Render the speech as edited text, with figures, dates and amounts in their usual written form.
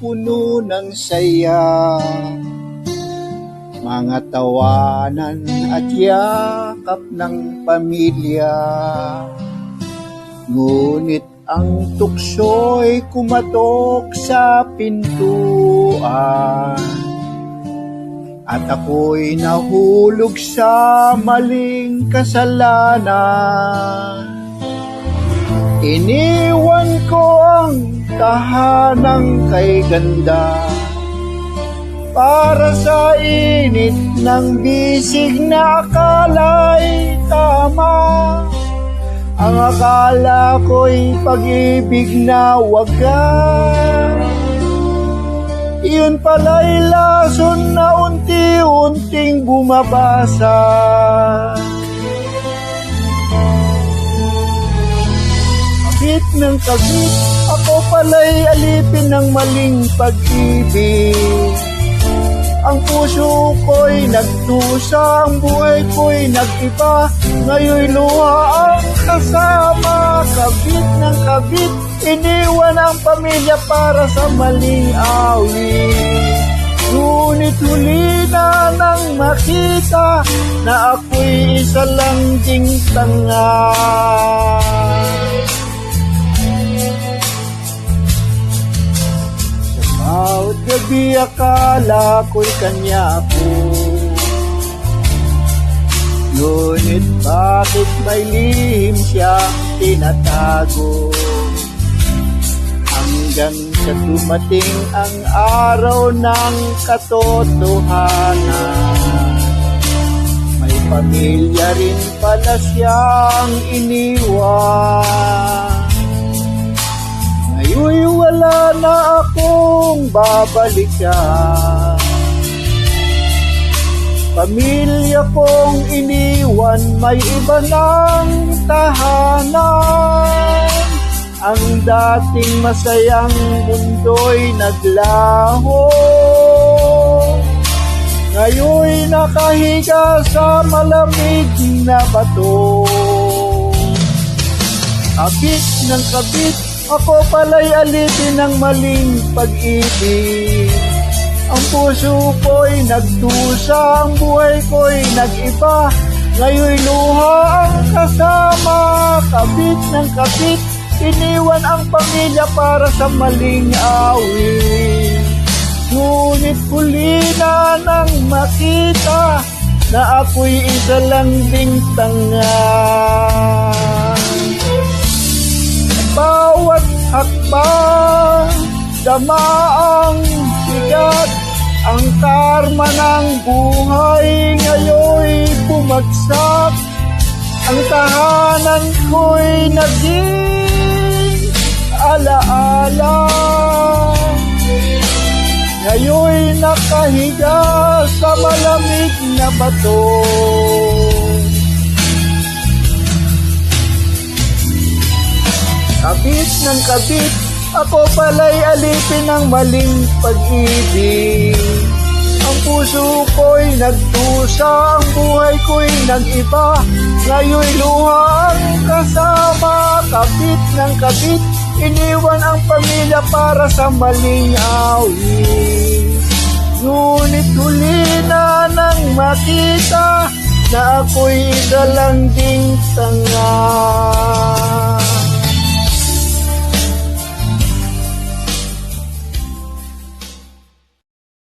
puno ng saya, mga tawanan at yakap ng pamilya. Ngunit ang tukso'y kumatok sa pintuan, at ako'y nahulog sa maling kasalanan. Iniwan ko ang tahanang kay ganda para sa init ng bisig na akala'y tama. Ang akala ko'y pag-ibig na wagas, iyon pala'y lason na unti-unting bumabasa. Kabit ng kabit, ako pala'y alipin ng maling pag-ibig. Ang puso ko'y nagtusa, ang buhay ko'y nag-iba. Ngayon'y luha ang kasama, kabit ng kabit, iniwan ang pamilya para sa maling awit. Ngunit huli na nang makita na ako'y isa lang ding tanga. Bawat gabi akala ko'y kanya ako, ngunit bakit may lihim siyang tinatago? Hanggang sa dumating ang araw ng katotohanan, may pamilya rin pala siyang iniwan. Ngayon'y wala na akong babalikan, pamilya kong iniwan, may iba ng tahanan. Ang dating masayang mundo'y naglaho, ngayon'y nakahiga sa malamig na bato. Kabit ng kabit, ako pala'y alipin ng maling pag-ibig. Ang puso ko'y nagdusa, ang buhay ko'y nag-iba. Ngayon'y luha ang kasama, kabit ng kabit, iniwan ang pamilya para sa maling awit. Ngunit huli na nang makita na ako'y isa lang ding tanga. Bawat hakbang, damaang bigat, ang karma ng buhay ngayon'y bumagsak. Ang tahanan ko'y naging alaala, ngayon'y nakahiga sa malamig na bato. Kabit ng kabit, ako pala'y alipin ng maling pag-ibig. Ang puso ko'y nagdusa, ang buhay ko'y nag-iba. Ngayon'y luha ang kasama, kabit ng kabit, iniwan ang pamilya para sa maling awit. Ngunit huli na nang makita na ako'y isa lang ding tanga.